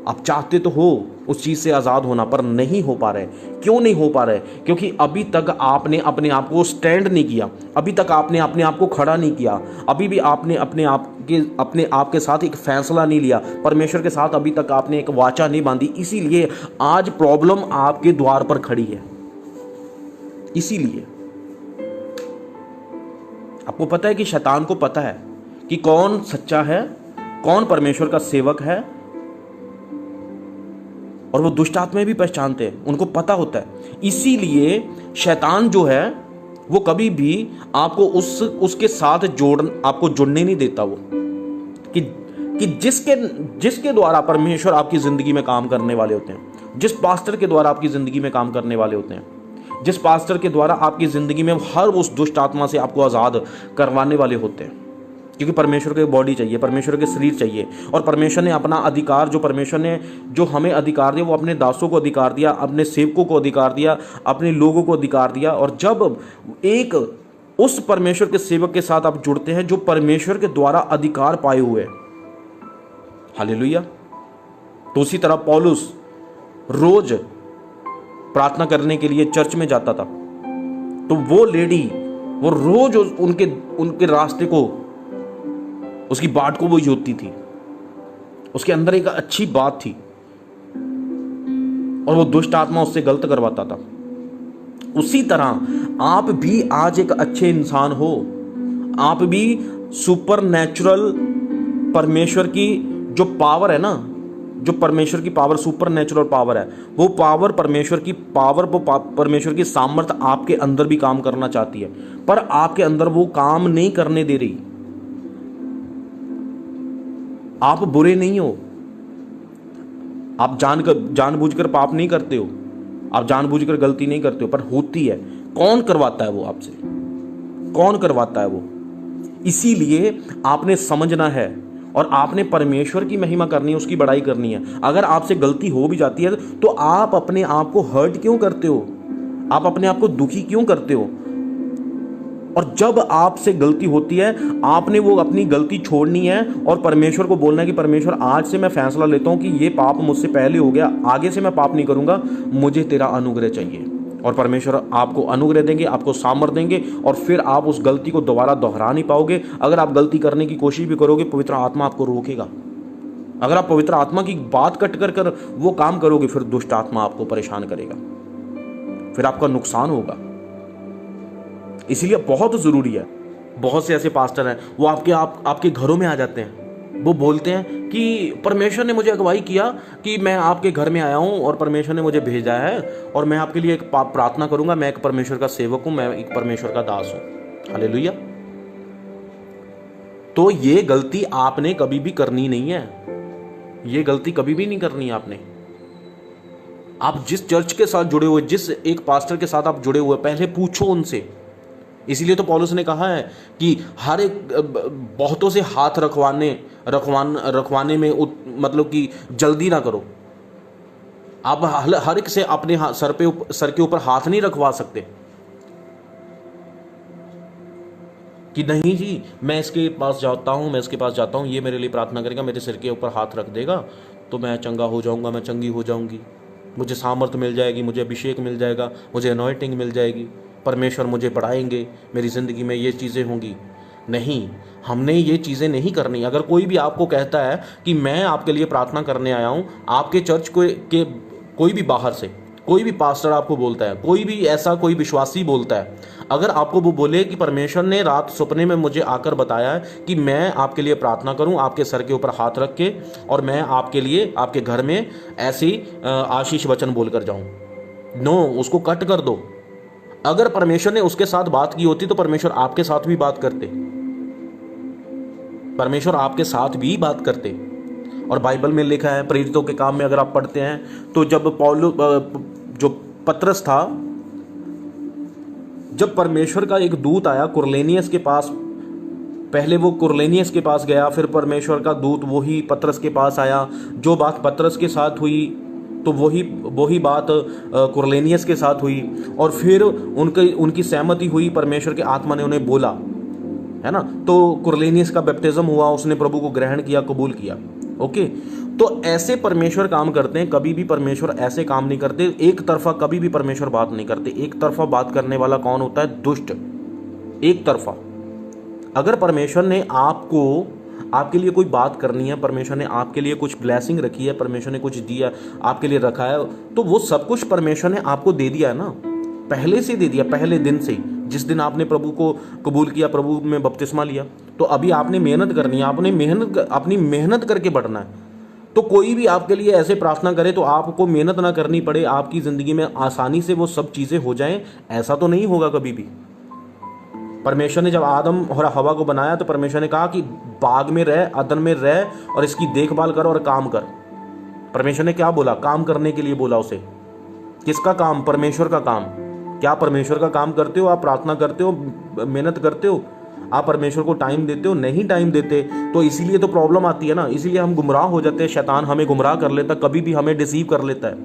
आप चाहते तो हो उस चीज़ से आज़ाद होना, पर नहीं हो पा रहे। क्यों नहीं हो पा रहे? क्योंकि अभी तक आपने अपने आप को स्टैंड नहीं किया, अभी तक आपने अपने आप को खड़ा नहीं किया, अभी भी आपने अपने आप के साथ एक फैसला नहीं लिया, परमेश्वर के साथ अभी तक आपने एक वाचा नहीं बांधी। इसीलिए आज प्रॉब्लम आपके द्वार पर खड़ी है। इसीलिए आपको पता है कि शैतान को पता है कि कौन सच्चा है, कौन परमेश्वर का सेवक है, और वो दुष्ट आत्माएं भी पहचानते हैं, उनको पता होता है। इसीलिए शैतान जो है वो कभी भी आपको उसके साथ आपको जुड़ने नहीं देता। वो कि जिसके द्वारा परमेश्वर आपकी जिंदगी में काम करने वाले होते हैं, जिस पास्टर के द्वारा आपकी जिंदगी में काम करने वाले होते हैं, जिस पास्टर के द्वारा आपकी जिंदगी में हर उस दुष्ट आत्मा से आपको आजाद करवाने वाले होते हैं। क्योंकि परमेश्वर को बॉडी चाहिए, परमेश्वर के शरीर चाहिए, और परमेश्वर ने अपना अधिकार, जो परमेश्वर ने जो हमें अधिकार दिया, वो अपने दासों को अधिकार दिया, अपने सेवकों को अधिकार दिया, अपने लोगों को अधिकार दिया। और जब एक उस परमेश्वर के सेवक के साथ आप जुड़ते हैं जो परमेश्वर के द्वारा अधिकार पाए हुए, हालेलुया। तो उसी तरह पौलुस रोज प्रार्थना करने के लिए चर्च में जाता था, तो वो लेडी वो रोज उनके रास्ते को, उसकी बाट को वो जोतती थी। उसके अंदर एक अच्छी बात थी, और वो दुष्ट आत्मा उससे गलत करवाता था। उसी तरह आप भी आज एक अच्छे इंसान हो, आप भी सुपर नेचुरल परमेश्वर की जो पावर है ना, जो परमेश्वर की पावर, सुपर नेचुरल पावर है, वो पावर परमेश्वर की पावर, वो परमेश्वर की सामर्थ आपके अंदर भी काम करना चाहती है, पर आपके अंदर वो काम नहीं करने दे रही। आप बुरे नहीं हो, आप जानबूझकर पाप नहीं करते हो, आप जानबूझकर गलती नहीं करते हो, पर होती है। कौन करवाता है वो आपसे? कौन करवाता है वो? इसीलिए आपने समझना है, और आपने परमेश्वर की महिमा करनी है, उसकी बड़ाई करनी है। अगर आपसे गलती हो भी जाती है तो आप अपने आप को हर्ट क्यों करते हो? आप अपने आप को दुखी क्यों करते हो? और जब आपसे गलती होती है, आपने वो अपनी गलती छोड़नी है और परमेश्वर को बोलना है कि परमेश्वर, आज से मैं फैसला लेता हूं कि ये पाप मुझसे पहले हो गया, आगे से मैं पाप नहीं करूंगा, मुझे तेरा अनुग्रह चाहिए। और परमेश्वर आपको अनुग्रह देंगे, आपको सामर्थ देंगे, और फिर आप उस गलती को दोबारा दोहरा नहीं पाओगे। अगर आप गलती करने की कोशिश भी करोगे, पवित्र आत्मा आपको रोकेगा। अगर आप पवित्र आत्मा की बात कट कर वो काम करोगे, फिर दुष्ट आत्मा आपको परेशान करेगा, फिर आपका नुकसान होगा। इसलिए बहुत जरूरी है। बहुत से ऐसे पास्टर हैं, वो आपके घरों में आ जाते हैं, वो बोलते हैं कि परमेश्वर ने मुझे अगुवाई किया कि मैं आपके घर में आया हूं, और परमेश्वर ने मुझे भेजा है, और मैं आपके लिए एक प्रार्थना करूंगा। मैं एक परमेश्वर का सेवक हूं, मैं एक परमेश्वर का दास हूं। हालेलुया। तो ये गलती आपने कभी भी करनी नहीं है, ये गलती कभी भी नहीं करनी है आपने। आप जिस चर्च के साथ जुड़े हुए, जिस एक पास्टर के साथ आप जुड़े हुए, पहले पूछो उनसे। इसीलिए तो पौलुस ने कहा है कि हर एक बहुतों से हाथ रखवाने में मतलब कि जल्दी ना करो। आप हर एक से अपने सर के ऊपर हाथ नहीं रखवा सकते कि नहीं जी, मैं इसके पास जाता हूं, मैं इसके पास जाता हूं, ये मेरे लिए प्रार्थना करेगा, मेरे सिर के ऊपर हाथ रख देगा तो मैं चंगा हो जाऊंगा, मैं चंगी हो जाऊंगी, मुझे सामर्थ मिल जाएगी, मुझे अभिषेक मिल जाएगा, मुझे अनॉइंटिंग मिल जाएगी, परमेश्वर मुझे बढ़ाएंगे, मेरी ज़िंदगी में ये चीज़ें होंगी। नहीं, हमने ये चीज़ें नहीं करनी। अगर कोई भी आपको कहता है कि मैं आपके लिए प्रार्थना करने आया हूँ, आपके चर्च के कोई भी बाहर से कोई भी पास्टर आपको बोलता है, कोई भी ऐसा कोई विश्वासी बोलता है, अगर आपको वो बोले कि परमेश्वर ने रात सपने में मुझे आकर बताया है कि मैं आपके लिए प्रार्थना करूं, आपके सर के ऊपर हाथ रख के, और मैं आपके लिए आपके घर में ऐसी आशीष वचन बोलकर जाऊं, नो, उसको कट कर दो। अगर परमेश्वर ने उसके साथ बात की होती तो परमेश्वर आपके साथ भी बात करते, परमेश्वर आपके साथ भी बात करते। और बाइबल में लिखा है, प्रेरितों के काम में अगर आप पढ़ते हैं, तो जब जो पतरस था, जब परमेश्वर का एक दूत आया कुरलेनियस के पास, पहले वो कुरलेनियस के पास गया, फिर परमेश्वर का दूत वही पतरस के पास आया। जो बात पतरस के साथ हुई तो वही बात कुरलेनियस के साथ हुई, और फिर उनकी सहमति हुई, परमेश्वर के आत्मा ने उन्हें बोला, है ना। तो कुरलेनियस का बैप्टिज्म हुआ, उसने प्रभु को ग्रहण किया, कबूल किया। ओके, तो ऐसे परमेश्वर काम करते हैं। कभी भी परमेश्वर ऐसे काम नहीं करते, एक तरफा कभी भी परमेश्वर बात नहीं करते। एक तरफा बात करने वाला कौन होता है? दुष्ट। एक तरफा। अगर परमेश्वर ने आपको, आपके लिए कोई बात करनी है, परमेश्वर ने आपके लिए कुछ ब्लेसिंग रखी है, परमेश्वर ने कुछ दिया आपके लिए रखा है, तो वो सब कुछ परमेश्वर ने आपको दे दिया है ना, पहले से दे दिया, पहले दिन से ही। जिस दिन आपने प्रभु को कबूल किया, प्रभु में बपतिस्मा लिया, तो अभी आपने मेहनत करनी है, आपने अपनी मेहनत करके बढ़ना है। तो कोई भी आपके लिए ऐसे प्रार्थना करे तो आपको मेहनत ना करनी पड़े, आपकी जिंदगी में आसानी से वो सब चीजें हो जाएं, ऐसा तो नहीं होगा कभी भी। परमेश्वर ने जब आदम और हवा को बनाया तो परमेश्वर ने कहा कि बाग में रह, अदन में रह और इसकी देखभाल कर और काम कर। परमेश्वर ने क्या बोला? काम करने के लिए बोला उसे। किसका काम? परमेश्वर का काम। क्या परमेश्वर का काम करते हो? आप प्रार्थना करते हो, मेहनत करते हो, आप परमेश्वर को टाइम देते हो? नहीं टाइम देते, तो इसीलिए तो प्रॉब्लम आती है ना, इसीलिए हम गुमराह हो जाते हैं। शैतान हमें गुमराह कर लेता है, कभी भी हमें डिसीव कर लेता है।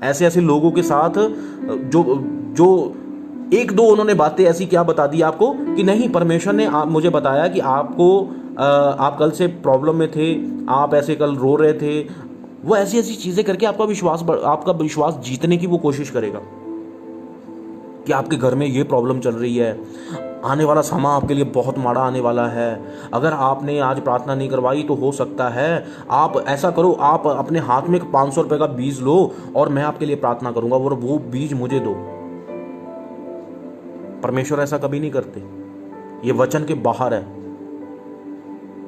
ऐसे ऐसे लोगों के साथ जो एक दो उन्होंने बातें ऐसी क्या बता दी आपको कि नहीं, परमेश्वर ने मुझे बताया कि आप कल से प्रॉब्लम में थे, आप ऐसे कल रो रहे थे, वो ऐसी ऐसी चीजें करके आपका विश्वास जीतने की वो कोशिश करेगा कि आपके घर में ये प्रॉब्लम चल रही है, आने वाला समय आपके लिए बहुत माड़ा आने वाला है, अगर आपने आज प्रार्थना नहीं करवाई तो हो सकता है आप ऐसा करो, आप अपने हाथ में 500 रुपए का बीज लो और मैं आपके लिए प्रार्थना करूंगा और वो बीज मुझे दो। परमेश्वर ऐसा कभी नहीं करते, ये वचन के बाहर है,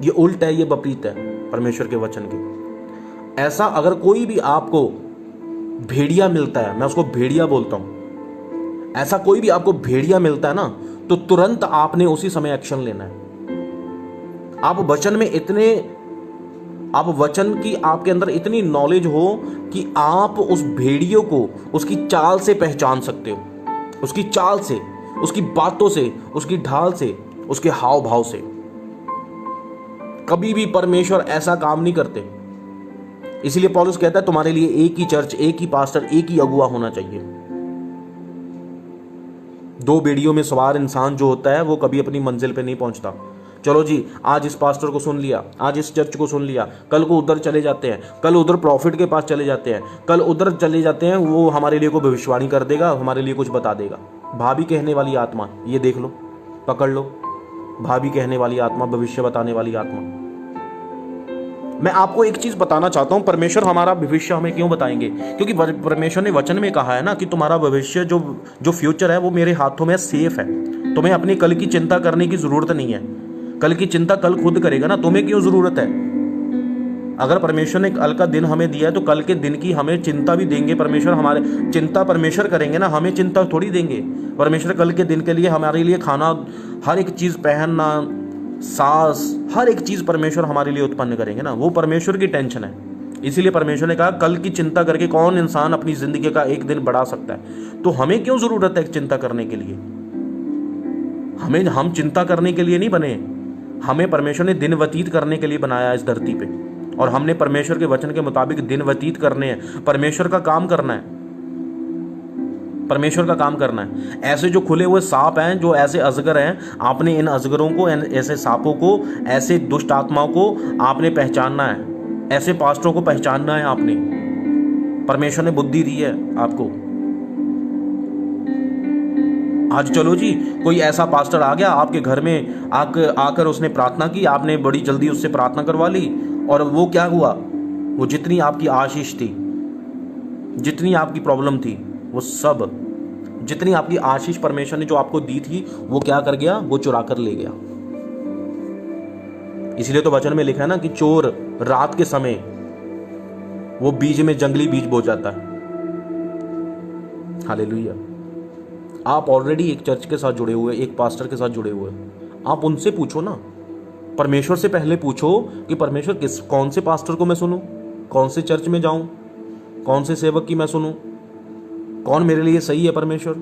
ये उल्ट है, ये विपरीत है परमेश्वर के वचन के। ऐसा अगर कोई भी आपको भेड़िया मिलता है, मैं उसको भेड़िया बोलता हूं, ऐसा कोई भी आपको भेड़िया मिलता है ना, तो तुरंत आपने उसी समय एक्शन लेना है। आप वचन की आपके अंदर इतनी नॉलेज हो कि आप उस भेड़ियों को उसकी चाल से पहचान सकते हो, उसकी चाल से, उसकी बातों से, उसकी ढाल से, उसके हाव भाव से। कभी भी परमेश्वर ऐसा काम नहीं करते। इसलिए पौलुस कहता है तुम्हारे लिए एक ही चर्च, एक ही पास्टर, एक ही अगुआ होना चाहिए। दो बेड़ियों में सवार इंसान जो होता है वो कभी अपनी मंजिल पे नहीं पहुंचता। चलो जी, आज इस पास्टर को सुन लिया, आज इस चर्च को सुन लिया, कल को उधर चले जाते हैं, कल उधर प्रॉफिट के पास चले जाते हैं, कल उधर चले जाते हैं, वो हमारे लिए कोई भविष्यवाणी कर देगा, हमारे लिए कुछ बता देगा। भाभी कहने वाली आत्मा, ये देख लो, पकड़ लो, भाभी कहने वाली आत्मा, भविष्य बताने वाली आत्मा। मैं आपको एक चीज बताना चाहता हूं, परमेश्वर हमारा भविष्य हमें क्यों बताएंगे? क्योंकि परमेश्वर ने वचन में कहा है ना कि तुम्हारा भविष्य जो फ्यूचर है वो मेरे हाथों में सेफ है। तुम्हें अपनी कल की चिंता करने की जरूरत नहीं है। कल की चिंता कल खुद करेगा ना, तुम्हें क्यों जरूरत है? अगर परमेश्वर ने कल का दिन हमें दिया है तो कल के दिन की हमें चिंता भी देंगे परमेश्वर। हमारे चिंता परमेश्वर करेंगे ना, हमें चिंता थोड़ी देंगे। परमेश्वर कल के दिन के लिए हमारे लिए खाना, हर एक चीज, पहनना, सांस, हर एक चीज परमेश्वर हमारे लिए उत्पन्न करेंगे ना। वो परमेश्वर की टेंशन है। इसीलिए परमेश्वर ने कहा कल की चिंता करके कौन इंसान अपनी जिंदगी का एक दिन बढ़ा सकता है? तो हमें क्यों जरूरत है चिंता करने के लिए? हम चिंता करने के लिए नहीं बने, हमें परमेश्वर ने दिन व्यतीत करने के लिए बनाया इस धरती पे, और हमने परमेश्वर के वचन के मुताबिक दिन व्यतीत करने हैं। परमेश्वर का काम करना है, परमेश्वर का काम करना है। ऐसे जो खुले हुए सांप हैं, जो ऐसे अजगर हैं, आपने इन अजगरों को, ऐसे सांपों को, ऐसे दुष्ट आत्माओं को आपने पहचानना है, ऐसे पास्टरों को पहचानना है आपने। परमेश्वर ने बुद्धि दी है आपको। आज चलो जी, कोई ऐसा पास्टर आ गया आपके घर में, आकर उसने प्रार्थना की, आपने बड़ी जल्दी उससे प्रार्थना करवा ली, और वो क्या हुआ? वो जितनी आपकी आशीष थी, जितनी आपकी प्रॉब्लम थी, वो सब, जितनी आपकी आशीष परमेश्वर ने जो आपको दी थी, वो क्या कर गया? वो चुरा कर ले गया। इसलिए तो वचन में लिखा है ना कि चोर रात के समय वो बीज में जंगली बीज बो जाता है। हालेलुया। आप ऑलरेडी एक चर्च के साथ जुड़े हुए, एक पास्टर के साथ जुड़े हुए, आप उनसे पूछो ना। परमेश्वर से पहले पूछो कि परमेश्वर कौन से पास्टर को मैं सुनूं, कौन से चर्च में जाऊं, कौन से सेवक की मैं सुनूं, कौन मेरे लिए सही है परमेश्वर।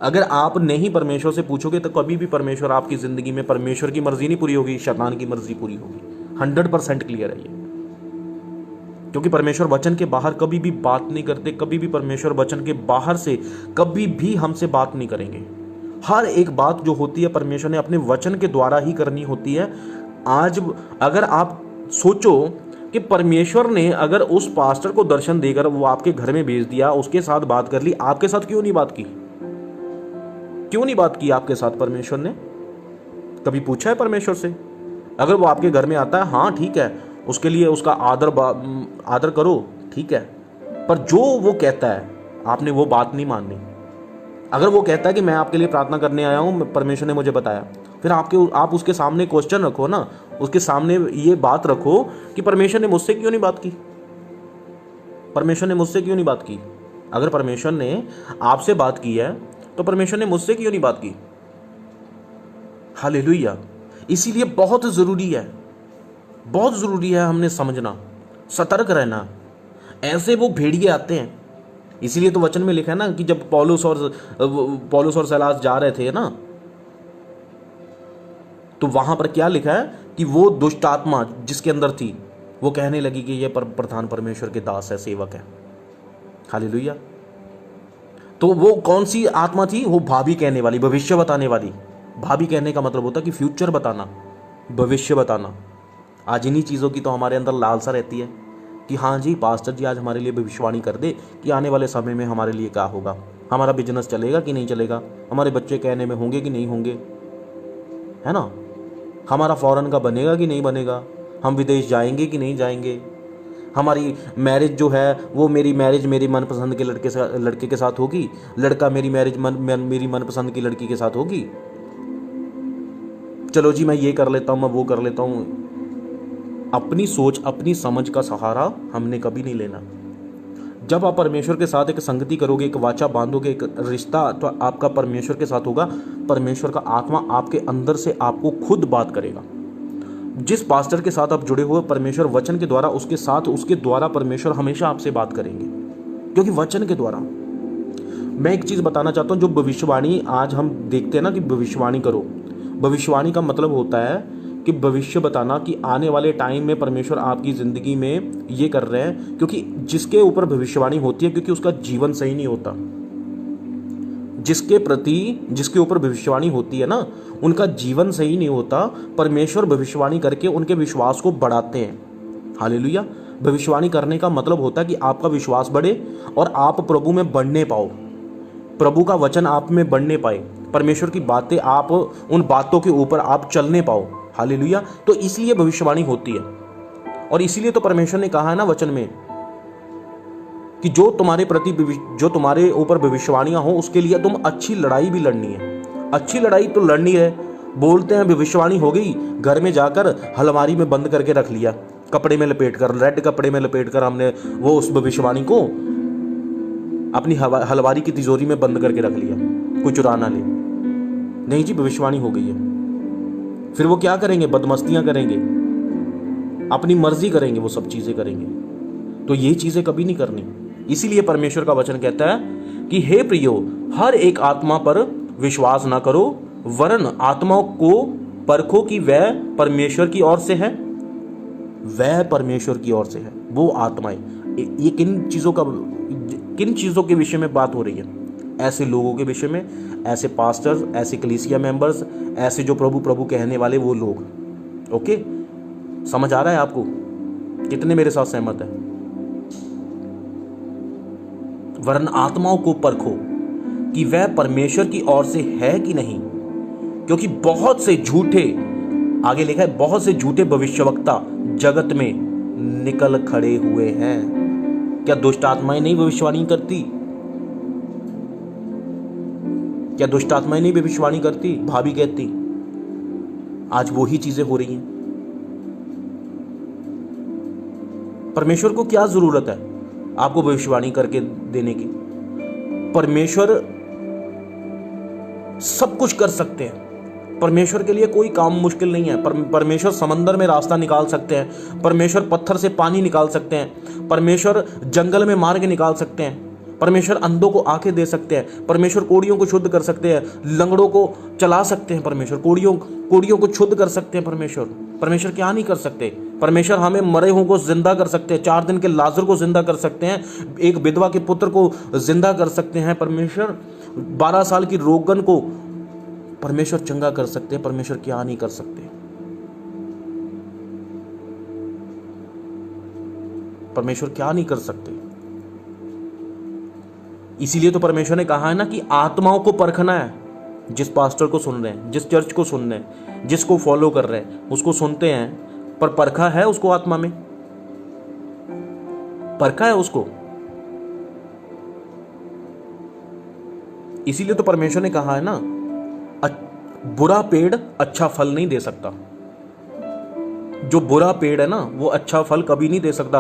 अगर आप नहीं परमेश्वर से पूछोगे तो कभी भी परमेश्वर आपकी जिंदगी में, परमेश्वर की मर्जी नहीं पूरी होगी, शैतान की मर्जी पूरी होगी। 100% क्लियर है ये। क्योंकि परमेश्वर वचन के बाहर कभी भी बात नहीं करते, कभी भी परमेश्वर वचन के बाहर से कभी भी हमसे बात नहीं करेंगे। हर एक बात जो होती है परमेश्वर ने अपने वचन के द्वारा ही करनी होती है। आज अगर आप सोचो कि परमेश्वर ने अगर उस पास्टर को दर्शन देकर वो आपके घर में भेज दिया, उसके साथ बात कर ली, आपके साथ क्यों नहीं बात की? क्यों नहीं बात की आपके साथ परमेश्वर ने? कभी पूछा है परमेश्वर से? अगर वो आपके घर में आता है, हाँ ठीक है, उसके लिए उसका आदर करो, ठीक है, पर जो वो कहता है आपने वो बात नहीं माननी। अगर वो कहता है कि मैं आपके लिए प्रार्थना करने आया हूं, परमेश्वर ने मुझे बताया, फिर आप उसके सामने क्वेश्चन रखो ना, उसके सामने ये बात रखो कि परमेश्वर ने मुझसे क्यों नहीं बात की? परमेश्वर ने मुझसे क्यों नहीं बात की? अगर परमेश्वर ने आपसे बात की है तो परमेश्वर ने मुझसे क्यों नहीं बात की? हालेलुया। इसीलिए बहुत जरूरी है हमने समझना, सतर्क रहना। ऐसे वो भेड़िए आते हैं, इसीलिए तो वचन में लिखा है ना कि जब पौलुस और सैलास जा रहे थे ना, तो वहां पर क्या लिखा है कि वो दुष्ट आत्मा जिसके अंदर थी वो कहने लगी कि ये प्रधान परमेश्वर के दास है, सेवक है। हालेलुया। तो वो कौन सी आत्मा थी? वो भाभी कहने वाली, भविष्य बताने वाली। भाभी कहने का मतलब होता है कि फ्यूचर बताना, भविष्य बताना। आज इन्हीं चीज़ों की तो हमारे अंदर लालसा रहती है कि हाँ जी पास्टर जी आज हमारे लिए भविष्यवाणी कर दे कि आने वाले समय में हमारे लिए क्या होगा, हमारा बिजनेस चलेगा कि नहीं चलेगा, हमारे बच्चे कहने में होंगे कि नहीं होंगे, है ना, हमारा फॉरेन का बनेगा कि नहीं बनेगा, हम विदेश जाएंगे कि नहीं जाएंगे, हमारी मैरिज जो है वो मेरी मनपसंद के लड़के के साथ होगी, लड़का मेरी मेरी मनपसंद की लड़की के साथ होगी। चलो जी मैं ये कर लेता हूँ, मैं वो कर लेता हूँ। अपनी सोच अपनी समझ का सहारा हमने कभी नहीं लेना। जब आप परमेश्वर के साथ एक संगति करोगे, एक वाचा बांधोगे, एक रिश्ता तो आपका परमेश्वर के साथ होगा, परमेश्वर का आत्मा आपके अंदर से आपको खुद बात करेगा। जिस पास्टर के साथ आप जुड़े हुए परमेश्वर वचन के द्वारा उसके द्वारा परमेश्वर हमेशा आपसे बात करेंगे, क्योंकि वचन के द्वारा। मैं एक चीज बताना चाहता हूं, जो भविष्यवाणी आज हम देखते हैं ना कि भविष्यवाणी करो, भविष्यवाणी का मतलब होता है कि भविष्य बताना कि आने वाले टाइम में परमेश्वर आपकी जिंदगी में ये कर रहे हैं, क्योंकि जिसके ऊपर भविष्यवाणी होती है क्योंकि उसका जीवन सही नहीं होता। जिसके ऊपर भविष्यवाणी होती है ना, उनका जीवन सही नहीं होता। परमेश्वर भविष्यवाणी करके उनके विश्वास को बढ़ाते हैं। हालेलुया। भविष्यवाणी करने का मतलब होता है कि आपका विश्वास बढ़े और आप प्रभु में बढ़ने पाओ, प्रभु का वचन आप में बढ़ने पाए, परमेश्वर की बातें आप उन बातों के ऊपर आप चलने पाओ। हालेलुया। तो इसलिए भविष्यवाणी होती है, और इसीलिए तो परमेश्वर ने कहा है ना वचन में कि जो तुम्हारे ऊपर भविष्यवाणियां हो उसके लिए तुम अच्छी लड़ाई भी लड़नी है। अच्छी लड़ाई तो लड़नी है। बोलते हैं भविष्यवाणी हो गई, घर में जाकर अलमारी में बंद करके रख लिया, कपड़े में लपेट कर, रेड कपड़े में लपेट कर हमने वो उस भविष्यवाणी को अपनी हलवारी की तिजोरी में बंद करके रख लिया, कोई चुरा ना ले। नहीं जी, भविष्यवाणी हो गई है। फिर वो क्या करेंगे? बदमस्तियां करेंगे, अपनी मर्जी करेंगे, वो सब चीजें करेंगे। तो ये चीजें कभी नहीं करनी। इसीलिए परमेश्वर का वचन कहता है कि हे प्रियो, हर एक आत्मा पर विश्वास ना करो, वरन आत्माओं को परखो कि वह परमेश्वर की ओर से है। वह परमेश्वर की ओर से है वो आत्माएं। ये किन चीजों के विषय में बात हो रही है? ऐसे लोगों के विषय में, ऐसे पास्टर्स, ऐसे कलीसिया मेंबर्स, ऐसे जो प्रभु प्रभु कहने वाले वो लोग। ओके, समझ आ रहा है आपको? कितने मेरे साथ सहमत है? वरन आत्माओं को परखो कि वह परमेश्वर की ओर से है कि नहीं, क्योंकि बहुत से झूठे, आगे लिखा है, बहुत से झूठे भविष्यवक्ता जगत में निकल खड़े हुए हैं। क्या दुष्ट आत्माएं नहीं भविष्यवाणी करती? क्या दुष्ट आत्माएं नहीं भविष्यवाणी करती? भाभी कहती। आज वो ही चीजें हो रही हैं। परमेश्वर को क्या जरूरत है आपको भविष्यवाणी करके देने की? परमेश्वर सब कुछ कर सकते हैं। परमेश्वर के लिए कोई काम मुश्किल नहीं है। परमेश्वर समंदर में रास्ता निकाल सकते हैं, परमेश्वर पत्थर से पानी निकाल सकते हैं, परमेश्वर जंगल में मार्ग निकाल सकते हैं, परमेश्वर अंधों को आंखें दे सकते हैं, परमेश्वर कोड़ियों को शुद्ध कर सकते हैं, लंगड़ों को चला सकते हैं, परमेश्वर कोड़ियों को शुद्ध कर सकते हैं। परमेश्वर क्या नहीं कर सकते? परमेश्वर हमें मरे हुओं को जिंदा कर सकते हैं, 4 दिन के लाजर को जिंदा कर सकते हैं, एक विधवा के पुत्र को जिंदा कर सकते हैं। परमेश्वर 12 साल की रोगन को परमेश्वर चंगा कर सकते हैं। परमेश्वर क्या नहीं कर सकते? परमेश्वर क्या नहीं कर सकते। इसीलिए तो परमेश्वर ने कहा है ना कि आत्माओं को परखना है। जिस पास्टर को सुन रहे हैं, जिस चर्च को सुन रहे हैं, जिसको फॉलो कर रहे हैं, उसको सुनते हैं, पर परखा है उसको आत्मा में? परखा है उसको? इसीलिए तो परमेश्वर ने कहा है ना, बुरा पेड़ अच्छा फल नहीं दे सकता। जो बुरा पेड़ है ना, वो अच्छा फल कभी नहीं दे सकता।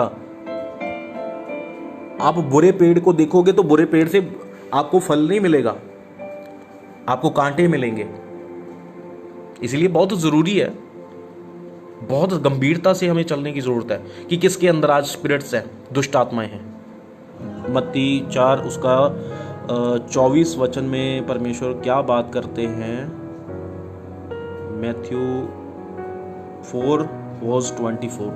आप बुरे पेड़ को देखोगे तो बुरे पेड़ से आपको फल नहीं मिलेगा, आपको कांटे मिलेंगे। इसलिए बहुत जरूरी है, बहुत गंभीरता से हमें चलने की जरूरत है कि किसके अंदर आज स्पिरिट्स हैं, दुष्ट आत्माएं हैं। मत्ती 4 उसका 24 वचन में परमेश्वर क्या बात करते हैं? मैथ्यू 4:24।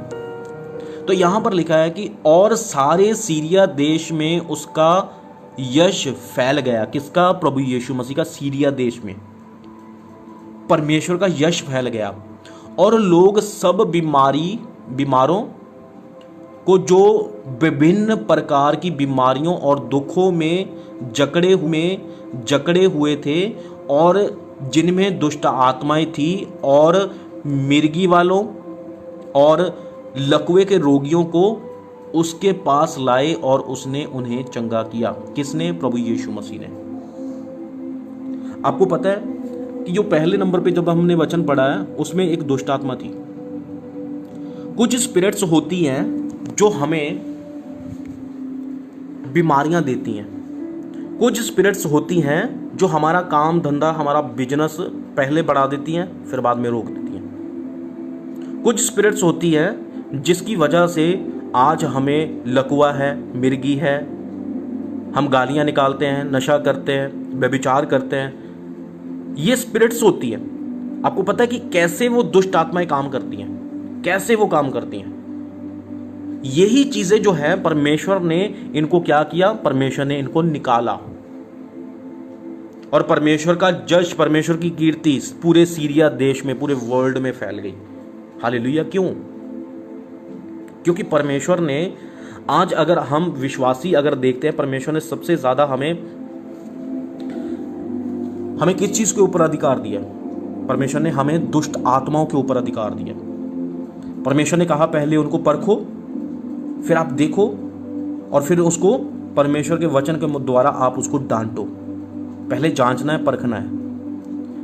तो यहां पर लिखा है कि और सारे सीरिया देश में उसका यश फैल गया। किसका? प्रभु यीशु मसीह का। सीरिया देश में परमेश्वर का यश फैल गया और लोग सब बीमारों को, जो विभिन्न प्रकार की बीमारियों और दुखों में जकड़े हुए थे और जिनमें दुष्ट आत्माएं थी, और मिर्गी वालों और लकवे के रोगियों को उसके पास लाए और उसने उन्हें चंगा किया। किसने? प्रभु यीशु मसीह ने। आपको पता है कि जो पहले नंबर पे जब हमने वचन पढ़ा है उसमें एक दुष्ट आत्मा थी। कुछ स्पिरिट्स होती हैं जो हमें बीमारियां देती हैं। कुछ स्पिरिट्स होती हैं जो हमारा काम धंधा, हमारा बिजनेस पहले बढ़ा देती हैं, फिर बाद में रोक देती हैं। कुछ स्पिरिट्स होती हैं जिसकी वजह से आज हमें लकवा है, मिर्गी है, हम गालियां निकालते हैं, नशा करते हैं, व्यभिचार करते हैं। ये स्पिरिट्स होती है। आपको पता है कि कैसे वो दुष्ट आत्माएं काम करती हैं, कैसे वो काम करती हैं? यही चीजें जो है परमेश्वर ने इनको क्या किया? परमेश्वर ने इनको निकाला और परमेश्वर का जश, परमेश्वर की कीर्ति पूरे सीरिया देश में, पूरे वर्ल्ड में फैल गई। हालेलुया। क्यों? क्योंकि परमेश्वर ने आज, अगर हम विश्वासी अगर देखते हैं, परमेश्वर ने सबसे ज्यादा हमें किस चीज के ऊपर अधिकार दिया? परमेश्वर ने हमें दुष्ट आत्माओं के ऊपर अधिकार दिया। परमेश्वर ने कहा पहले उनको परखो, फिर आप देखो, और फिर उसको परमेश्वर के वचन के द्वारा आप उसको डांटो। पहले जांचना है, परखना है।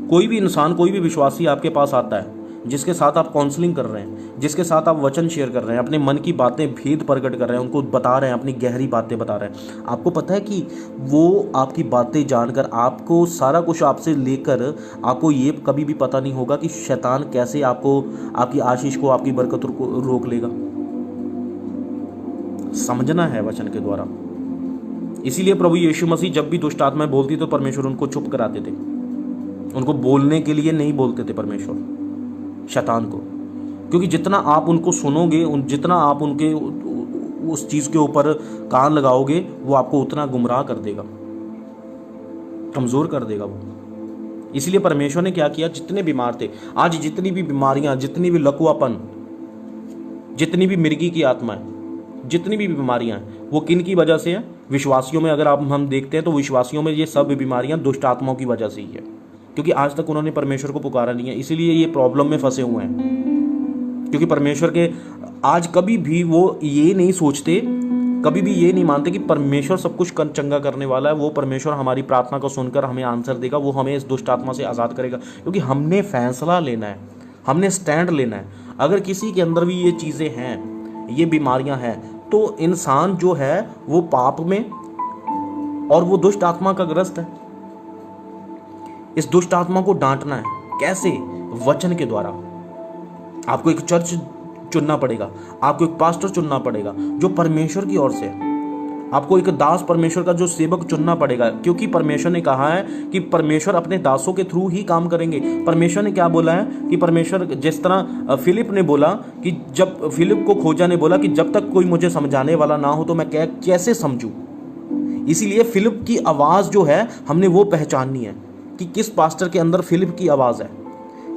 कोई भी इंसान, कोई भी विश्वासी आपके पास आता है, जिसके साथ आप काउंसलिंग कर रहे हैं, जिसके साथ आप वचन शेयर कर रहे हैं, अपने मन की बातें, भेद प्रकट कर रहे हैं, उनको बता रहे हैं, अपनी गहरी बातें बता रहे हैं, आपको पता है कि वो आपकी बातें जानकर आपको सारा कुछ आपसे लेकर, आपको ये कभी भी पता नहीं होगा कि शैतान कैसे आपको, आपकी आशीष को, आपकी बरकत को रोक लेगा। समझना है वचन के द्वारा। इसीलिए प्रभु यीशु मसीह जब भी दुष्ट आत्माएं बोलती तो परमेश्वर उनको चुप कराते थे। उनको बोलने के लिए नहीं बोलते थे परमेश्वर शैतान को, क्योंकि जितना आप उनको सुनोगे, जितना आप उनके उस चीज के ऊपर कान लगाओगे, वो आपको उतना गुमराह कर देगा, कमजोर कर देगा वो। इसलिए परमेश्वर ने क्या किया? जितने बीमार थे, आज जितनी भी बीमारियां, जितनी भी लकवापन, जितनी भी मिर्गी की आत्माएं, जितनी भी बीमारियां हैं, वो किन की वजह से है? विश्वासियों में अगर हम देखते हैं तो विश्वासियों में ये सब बीमारियां दुष्ट आत्माओं की वजह से ही है, क्योंकि आज तक उन्होंने परमेश्वर को पुकारा नहीं है। इसीलिए ये प्रॉब्लम में फंसे हुए हैं, क्योंकि परमेश्वर के आज कभी भी वो ये नहीं सोचते, कभी भी ये नहीं मानते कि परमेश्वर सब कुछ चंगा करने वाला है। वो परमेश्वर हमारी प्रार्थना को सुनकर हमें आंसर देगा, वो हमें इस दुष्ट आत्मा से आज़ाद करेगा, क्योंकि हमने फैसला लेना है, हमने स्टैंड लेना है। अगर किसी के अंदर भी ये चीज़ें हैं, ये बीमारियां हैं, तो इंसान जो है वो पाप में और वो दुष्ट आत्मा का ग्रस्त है। इस दुष्ट आत्मा को डांटना है। कैसे? वचन के द्वारा। आपको एक चर्च चुनना पड़ेगा, आपको एक पास्टर चुनना पड़ेगा जो परमेश्वर की ओर से है। आपको एक दास परमेश्वर का जो सेवक चुनना पड़ेगा, क्योंकि परमेश्वर ने कहा है कि परमेश्वर अपने दासों के थ्रू ही काम करेंगे। परमेश्वर ने क्या बोला है कि परमेश्वर, जिस तरह फिलिप ने बोला कि जब फिलिप को खोजा ने बोला कि जब तक कोई मुझे समझाने वाला ना हो तो मैं कैसे समझूं। इसीलिए फिलिप की आवाज़ जो है हमने वो पहचाननी है कि किस पास्टर के अंदर फिलिप की आवाज़ है,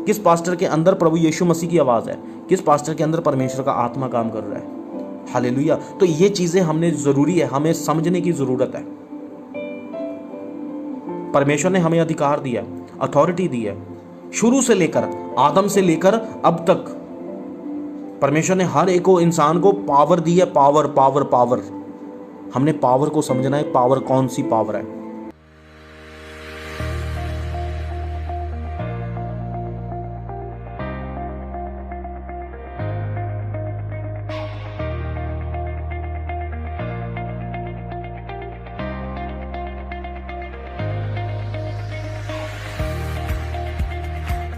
किस पास्टर के अंदर प्रभु यीशु मसीह की आवाज़ है, किस पास्टर के अंदर परमेश्वर का आत्मा काम कर रहा है। हालेलुया। तो ये चीजें हमने जरूरी है, हमें समझने की जरूरत है। परमेश्वर ने हमें अधिकार दिया, अथॉरिटी दी है, शुरू से लेकर आदम से लेकर अब तक परमेश्वर ने हर एक को, इंसान को पावर दी है। पावर पावर पावर, हमने पावर को समझना है, पावर कौन सी पावर है।